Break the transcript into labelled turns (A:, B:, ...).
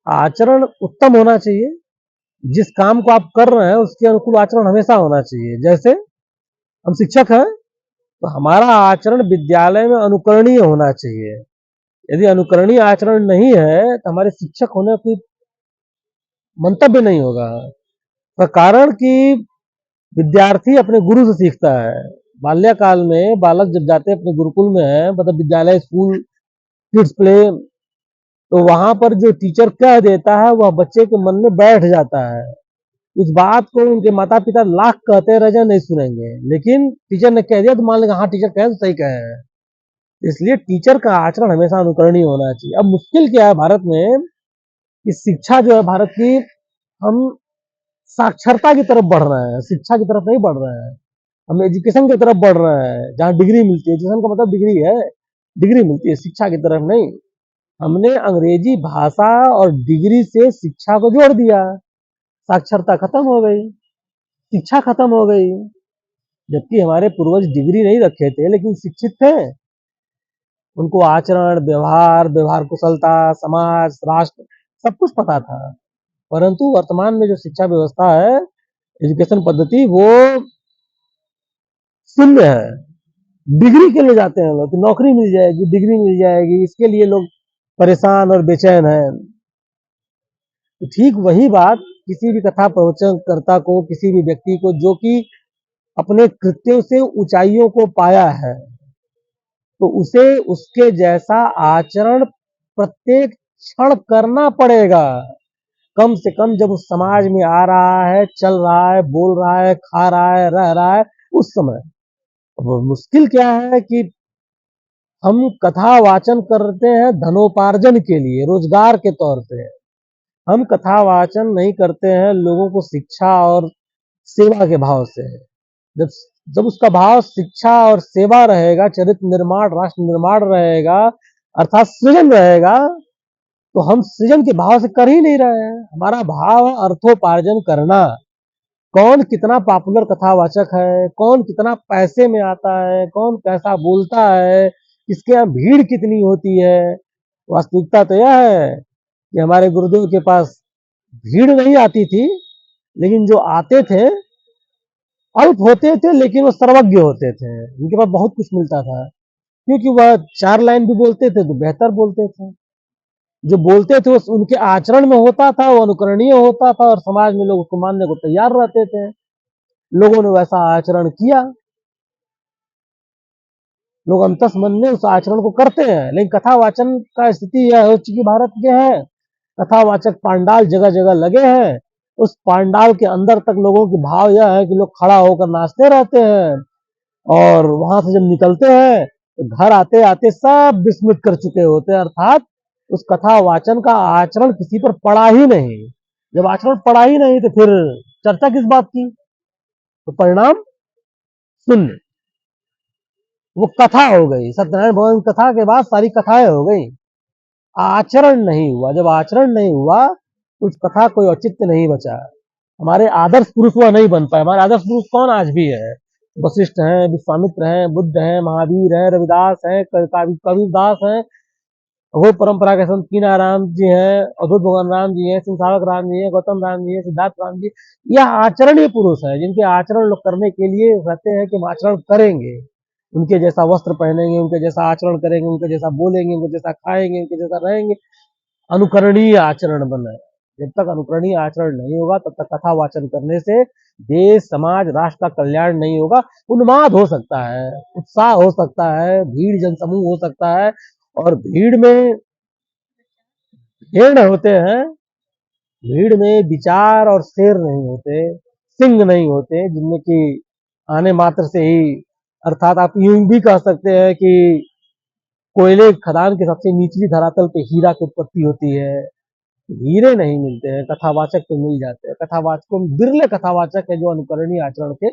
A: आचरण उत्तम होना चाहिए। जिस काम को आप कर रहे हैं उसके अनुकूल आचरण हमेशा होना चाहिए। जैसे हम शिक्षक हैं तो हमारा आचरण विद्यालय में अनुकरणीय होना चाहिए। यदि अनुकरणीय आचरण नहीं है तो हमारे शिक्षक होने की मंतव्य नहीं होगा। तो कारण कि विद्यार्थी अपने गुरु से सीखता है। बाल्यकाल में बालक जब जाते हैं अपने गुरुकुल में है, मतलब विद्यालय, स्कूल, किड्स प्ले, तो वहां पर जो टीचर कह देता है वह बच्चे के मन में बैठ जाता है। उस बात को उनके माता पिता लाख कहते रह जाए नहीं सुनेंगे, लेकिन टीचर ने कह दिया तो मान लेंगे हाँ टीचर कहे तो सही कहे हैं। इसलिए टीचर का आचरण हमेशा अनुकरणीय होना चाहिए। अब मुश्किल क्या है भारत में कि शिक्षा जो है भारत की, हम साक्षरता की तरफ बढ़ रहे हैं, शिक्षा की तरफ नहीं बढ़ रहे हैं। हम एजुकेशन की तरफ बढ़ रहे हैं जहाँ डिग्री मिलती है। एजुकेशन का मतलब डिग्री है, डिग्री मिलती है, शिक्षा की तरफ नहीं। हमने अंग्रेजी भाषा और डिग्री से शिक्षा को जोड़ दिया, साक्षरता खत्म हो गई, शिक्षा खत्म हो गई। जबकि हमारे पूर्वज डिग्री नहीं रखे थे लेकिन शिक्षित थे। उनको आचरण, व्यवहार, व्यवहार कुशलता, समाज, राष्ट्र सब कुछ पता था। परंतु वर्तमान में जो शिक्षा व्यवस्था है, एजुकेशन पद्धति, वो शून्य है। डिग्री के लिए जाते हैं लोग कि नौकरी मिल जाएगी, डिग्री मिल जाएगी, इसके लिए लोग परेशान और बेचैन हैं। तो ठीक वही बात किसी भी कथा प्रवचनकर्ता को, किसी भी व्यक्ति को जो कि अपने कृत्यों से ऊंचाइयों को पाया है, तो उसे उसके जैसा आचरण प्रत्येक क्षण करना पड़ेगा। कम से कम जब उस समाज में आ रहा है, चल रहा है, बोल रहा है, खा रहा है, रह रहा है, उस समय। अब मुश्किल क्या है कि हम कथा वाचन करते हैं धनोपार्जन के लिए, रोजगार के तौर पे। हम कथा वाचन नहीं करते हैं लोगों को शिक्षा और सेवा के भाव से। जब जब उसका भाव शिक्षा और सेवा रहेगा, चरित्र निर्माण, राष्ट्र निर्माण रहेगा, अर्थात सृजन रहेगा, तो हम सृजन के भाव से कर ही नहीं रहे हैं। हमारा भाव है अर्थोपार्जन करना। कौन कितना पॉपुलर कथावाचक है, कौन कितना पैसे में आता है, कौन कैसा बोलता है, किसके यहाँ भीड़ कितनी होती है। वास्तविकता तो यह है कि हमारे गुरुदेव के पास भीड़ नहीं आती थी, लेकिन जो आते थे अल्प होते थे लेकिन वो सर्वज्ञ होते थे। उनके पास बहुत कुछ मिलता था, क्योंकि वह 4 लाइन भी बोलते थे तो बेहतर बोलते थे। जो बोलते थे वो उनके आचरण में होता था, वो अनुकरणीय होता था और समाज में लोग उसको मानने को तैयार रहते थे। लोगों ने वैसा आचरण किया, लोग अंतस मन में उस आचरण को करते हैं। लेकिन कथावाचन का स्थिति यह हो चुकी भारत के है, कथावाचक पांडाल जगह जगह लगे हैं। उस पांडाल के अंदर तक लोगों की भाव यह है कि लोग खड़ा होकर नाचते रहते हैं, और वहां से जब निकलते हैं तो घर आते आते सब विस्मृत कर चुके होते हैं। अर्थात उस कथा वाचन का आचरण किसी पर पड़ा ही नहीं। जब आचरण पड़ा ही नहीं तो फिर चर्चा किस बात की? तो परिणाम शून्य। वो कथा हो गई, सत्यनारायण भगवान की कथा के बाद सारी कथाएं हो गई, आचरण नहीं हुआ। जब आचरण नहीं हुआ तो उस कथा कोई औचित्य नहीं बचा। हमारे आदर्श पुरुष वह नहीं बन पाए। हमारे आदर्श पुरुष कौन आज भी है? वशिष्ठ हैं, विश्वामित्र हैं, बुद्ध हैं, महावीर हैं, रविदास हैं, कबीरदास हैं, वो परंपरा के संत कीनाराम जी हैं, अवधूत भगवान राम जी हैं, सिंहावक राम जी हैं, गौतम राम जी हैं, सिद्धार्थ राम जी। यह आचरणीय पुरुष है जिनके आचरण लोग करने के लिए कहते हैं कि हम आचरण करेंगे। उनके जैसा वस्त्र पहनेंगे, उनके जैसा आचरण करेंगे, उनके जैसा बोलेंगे, उनके जैसा खाएंगे, उनके जैसा रहेंगे, अनुकरणीय आचरण बने। जब तक अनुकरणीय आचरण नहीं होगा तब तक कथा वाचन करने से देश, समाज, राष्ट्र का कल्याण नहीं होगा। उन्माद हो सकता है, उत्साह हो सकता है, भीड़ जनसमूह हो सकता है, और भीड़ में भेड़ होते हैं, भीड़ में विचार और शेर नहीं होते, सिंह नहीं होते, जिनमें कि आने मात्र से ही, अर्थात आप यूं भी कह सकते हैं कि कोयले खदान के सबसे निचली धरातल पे हीरा की उत्पत्ति होती है। हीरे नहीं मिलते हैं, कथावाचक तो मिल जाते हैं। कथावाचकों में बिरले कथावाचक है जो अनुकरणीय आचरण के